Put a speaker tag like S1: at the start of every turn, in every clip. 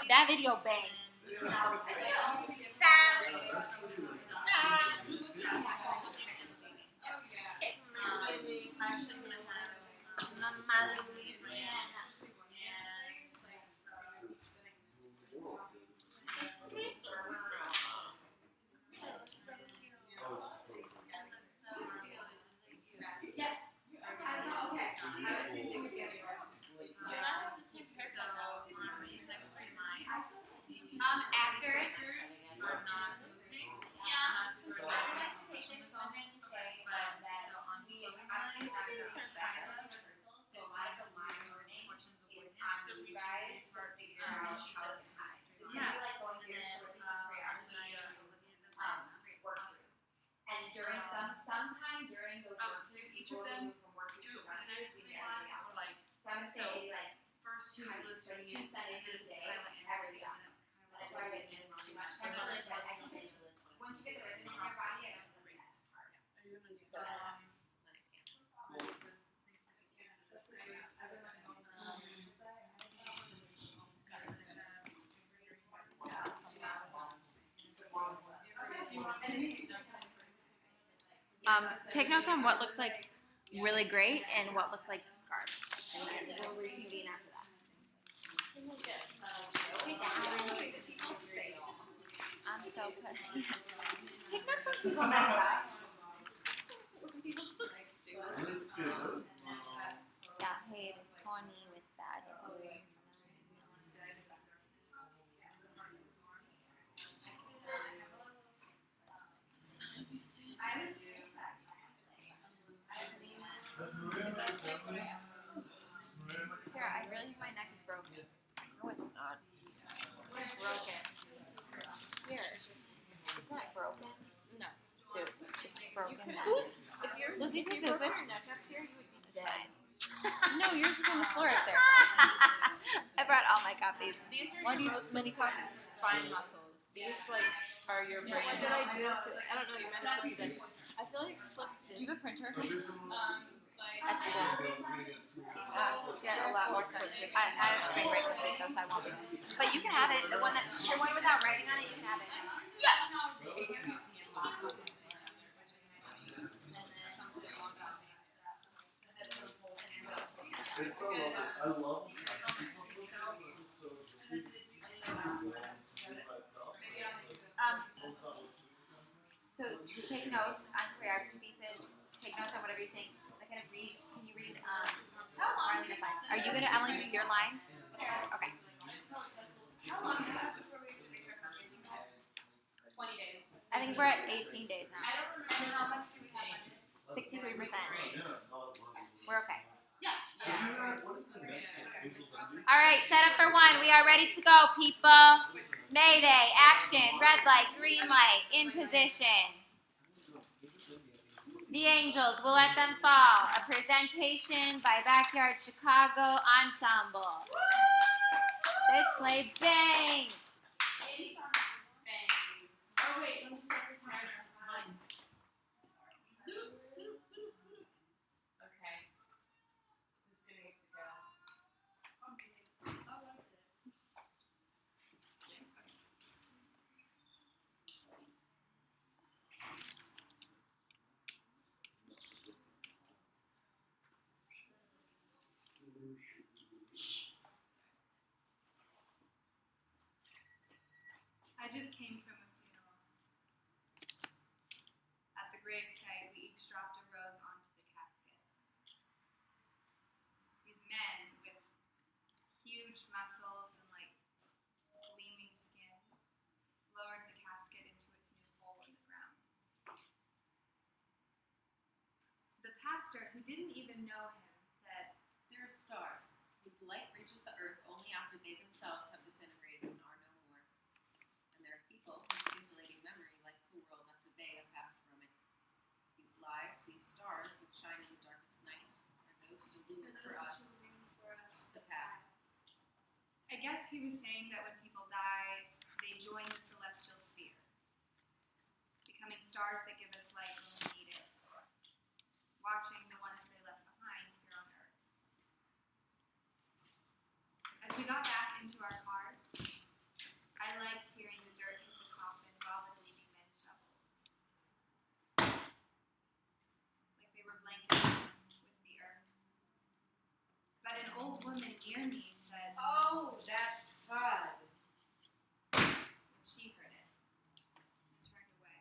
S1: That video bangs. Actors. And during sometime during those each of them do it for the next 3 months or like so I'm gonna say like first 2 sentences a day every day. And I try to get in too much time on it, but I can once you get the rhythm in your body, I don't think that's hard. Are you gonna do that? Take notes on what looks like really great and what looks like garbage, and then we'll reconvene after that. I'm so good. Take notes when people mess up. People so stupid. Yeah, hey, there's Tony with that. Sarah, I really think my neck is broken. No, it's not. It's broken. Here. It's not broken. No. Dude, it's broken. If you're Lizzie, if you broke your neck up here, you would be dead. No, yours is on the floor right there. I brought all my copies.
S2: These are most many copies. Spine muscles. These like are your brain. What did I do? I don't know. You might have slipped it in. I feel like slipped it.
S1: Do you have a printer?
S2: That's good.
S1: Get a lot more stuff. I have spring bracelets with those, I won't. But you can have it. The one without writing on it, you can have it. Yes!
S3: It's so lovely. I love it.
S1: So you take notes on choreography pieces. Take notes on whatever you think. I kind of read. Can you read? Are you gonna Emily do your lines? Okay. How long before we make our first 20 days. I think we're at 18 days now. I don't remember how much do we have? 63%. We're okay. Yeah. All right, set up for 1. We are ready to go, people. Mayday, action, red light, green light, in position. The Angels, Will Let Them Fall, a presentation by Backyard Chicago Ensemble. This play bangs.
S2: Oh wait, let me start this one. Okay. Who's gonna get to go?
S4: I just came from a funeral. At the gravesite, we each dropped a rose onto the casket. These men with huge muscles and like gleaming skin lowered the casket into its new hole in the ground. The pastor, who didn't even know him, said,
S5: "There are stars whose light reaches the earth only after they themselves have disintegrated and are no more. And there are people whose scintillating memory lights the world after they have passed from it. These lives, these stars which shine in the darkest night, are those who illumine for us the path."
S4: I guess he was saying that when people die, they join the celestial sphere, becoming stars that give us light when we need it, watching the ones they left behind here on Earth. As we got back into our cars, near me said,
S5: Oh, that's fun.
S4: when she heard it, and turned away.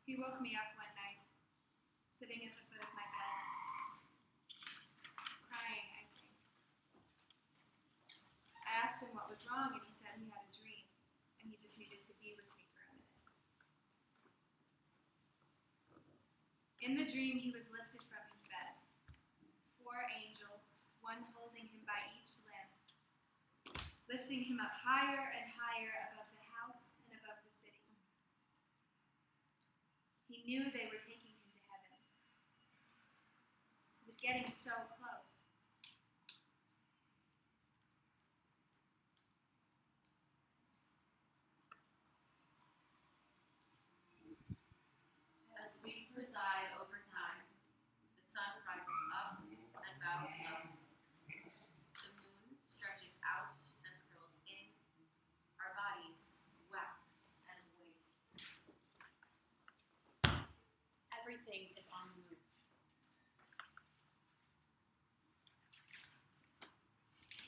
S4: He woke me up one night, sitting at the foot of my bed, crying, I think. I asked him what was wrong, and he said he had a dream, and he just needed to be with me for a minute. In the dream, he was lifted from his bed. 4 angels, one holding him by each limb, lifting him up higher and higher above the house and above the city. He knew they were taking him to heaven. He was getting so close.
S5: As we preside over time, the sun rises up and bows low. The moon stretches out and curls in. Our bodies wax and wane. Everything is on the move.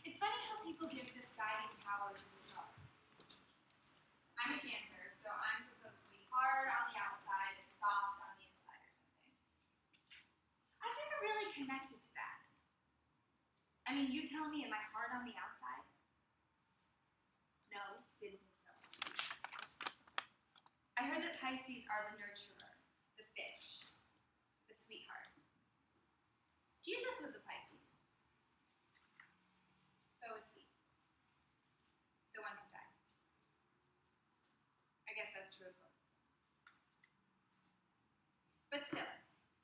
S4: It's funny how people give this guiding power to the stars. I'm a Cancer, so I'm supposed to be hard on the outside and soft on the inside or something. I've never really connected to that. I mean, you tell me, am I hard on the outside? No, didn't think so. I heard that Pisces are the nurturer, the fish, the sweetheart. Jesus was a Pisces. So is he. The one who died. I guess that's true of both. But still,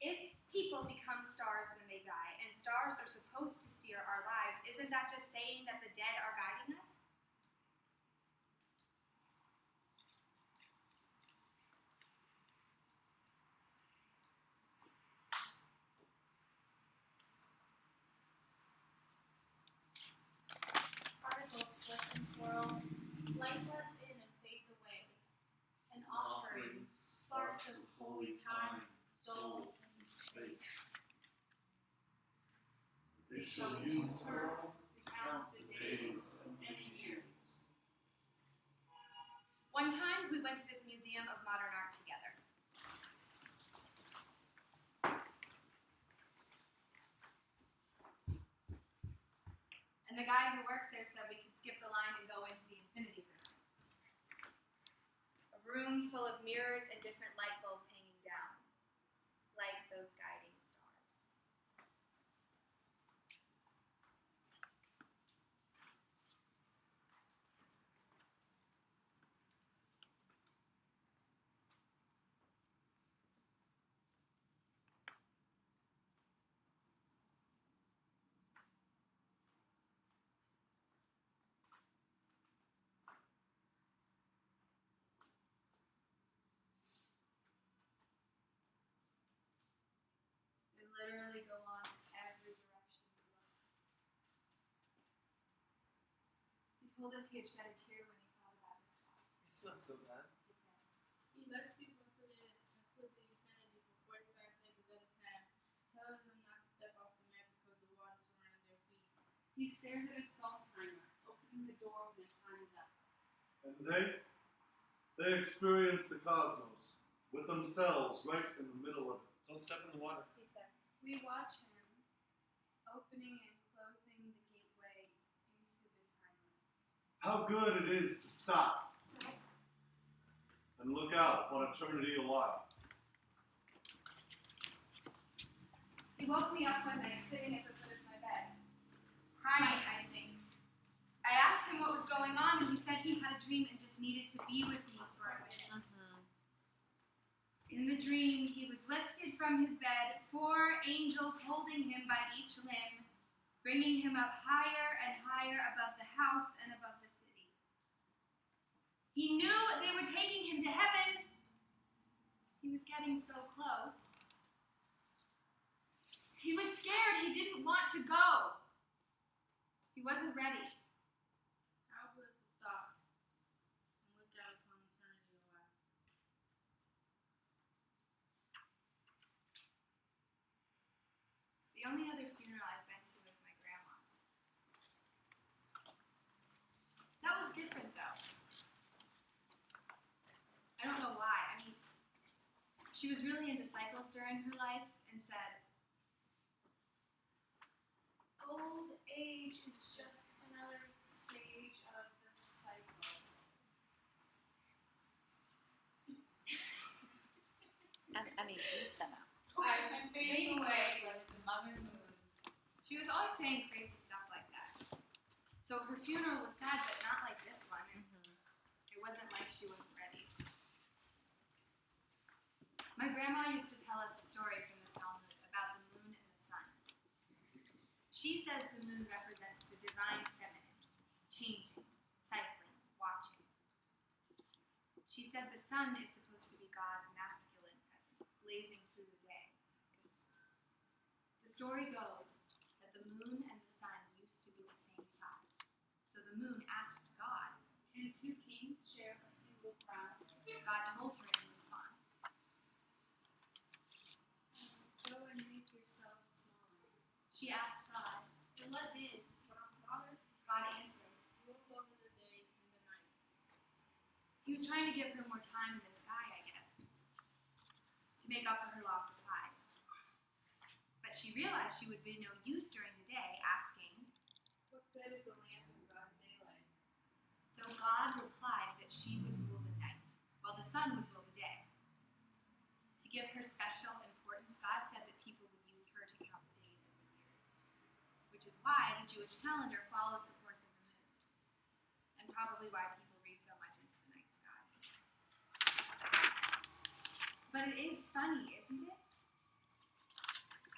S4: if people become stars when they die, and stars are supposed to steer our lives, isn't that just saying that the dead are guiding us?
S6: Particles flip and swirl, light floods in and fades away. An offering, sparks of holy time, soul and space.
S3: They shall use her to count the days and many years.
S4: One time, we went to this Museum of Modern Art together. And the guy who worked there said we could skip the line and go into the infinity room. A room full of mirrors and different light bulbs hanging down, like those guiding stars. They literally go on in every direction we look. He told us he had shed a tear when he thought about his dog.
S3: It's not so bad.
S4: He said,
S6: He lets people into the infinity for 45 seconds at a time, telling them not to step off the map because the water surrounded their feet. He stares at his phone timer, opening the door when his time is up.
S3: And they experience the cosmos with themselves right in the middle of it. Don't step in the water.
S4: he said, we watch him opening and closing the gateway into the timeless.
S3: How good it is to stop and look out upon eternity alive.
S4: He woke me up one night sitting at the foot of my bed, crying, I think. I asked him what was going on, and he said he had a dream and just needed to be with me for a minute. In the dream, he was lifted from his bed, 4 angels holding him by each limb, bringing him up higher and higher above the house and above the city. He knew they were taking him to heaven. He was getting so close. He was scared. He didn't want to go. He wasn't ready.
S6: How good to stop and look out upon eternity alive.
S4: only other funeral I've been to was my grandma's. That was different though. I don't know why. I mean, she was really into cycles during her life and said,
S6: Old age is just another stage of the cycle.
S1: I mean, use them out.
S5: I've been fading away like the mother moon.
S4: she was always saying crazy stuff like that. So her funeral was sad, but not like this one. It wasn't like she wasn't ready. My grandma used to tell us a story from the Talmud about the moon and the sun. She says the moon represents the divine feminine, changing, cycling, watching. She said the sun is supposed to be God's masculine presence, blazing through the day. The story goes that the moon and the sun used to be the same size. So the moon asked God.
S6: Can two kings share a single crown?
S4: God told her in response.
S6: Go and make yourself smaller.
S4: She asked God.
S6: And let in, when I'm smaller,
S4: God answered.
S6: rule over the day and the night.
S4: He was trying to give her more time in the sky, I guess, to make up for her loss of size. But she realized she would be no use during the day, asking.
S6: What good is a lamp in broad daylight?
S4: So God replied that she would rule the night, while the sun would rule the day. To give her special importance, God said that people would use her to count the days and the years, which is why the Jewish calendar follows the course of the moon, and probably why people read so much into the night sky. But it is funny, isn't it?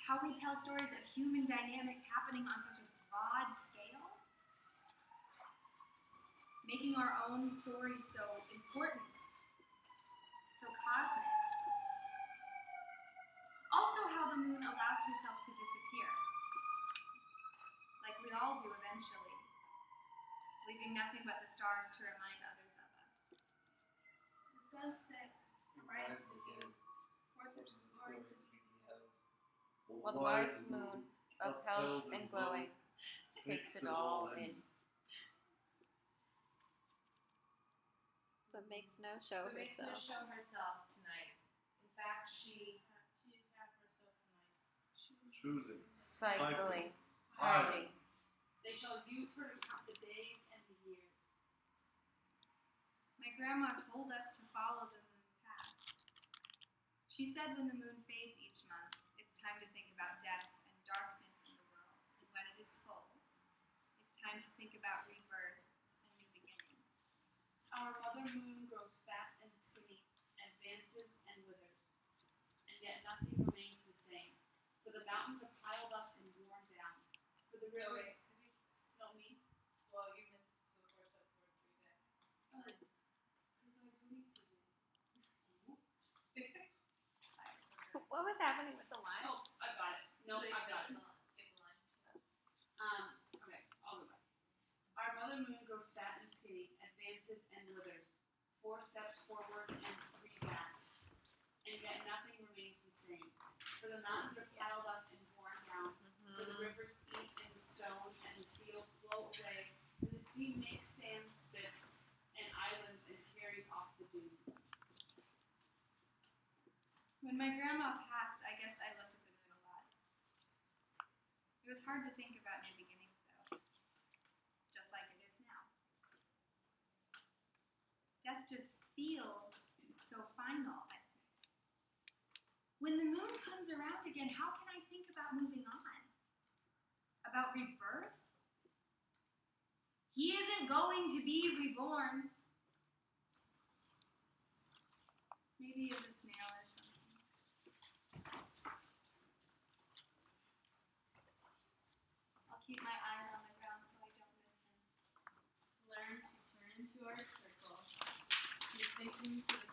S4: How we tell stories of human dynamics happening on such a broad scale, making our own story so important, so cosmic. Also, how the moon allows herself to disappear, like we all do eventually, leaving nothing but the stars to remind others of us.
S6: The sun sets, rises again. Forces
S7: Forces
S6: its
S7: its
S6: glory
S7: glory
S6: to
S7: to
S6: be
S7: be beheld.
S1: While the wise moon, upheld and glowing, takes it all in. But makes no show
S5: But makes no
S1: herself.
S5: show herself tonight. In fact, she
S6: is half herself tonight.
S3: Choosing.
S1: Cycling,
S3: Hiding.
S1: hiding.
S6: They shall use her to count the days and the years.
S4: My grandma told us to follow the moon's path. She said when the moon fades each month, it's time to think about death and darkness in the world. And when it is full, it's time to think about rebirth and new beginnings.
S6: Our mother moon grows fat and skinny, advances and withers, and yet nothing remains the same. For the mountains are piled up and worn down. For the river, no me. Well, you missed the first episode of 3 day. Because I believe to you.
S1: What was happening with the line?
S6: Oh, I got it. No, I got it.
S5: skip the line.
S6: Okay, I'll go back. Our mother moon grows fat and skinny, advances and withers, 4 steps forward and 3 back, and yet nothing remains the same. For the mountains are piled up and worn down, for the rivers eat into stone, and the fields blow away, and the sea makes sand spits and islands and carries off the dew.
S4: When my grandma passed, I guess I looked at the moon a lot. It was hard to think about new beginnings, though, just like it is now. Death just feels so final. When the moon comes around again, how can I think about moving on? About rebirth? He isn't going to be reborn. Maybe it's a snail or something. I'll keep my eyes on the ground so I don't miss him.
S6: Learn to turn into our circle, to sink into the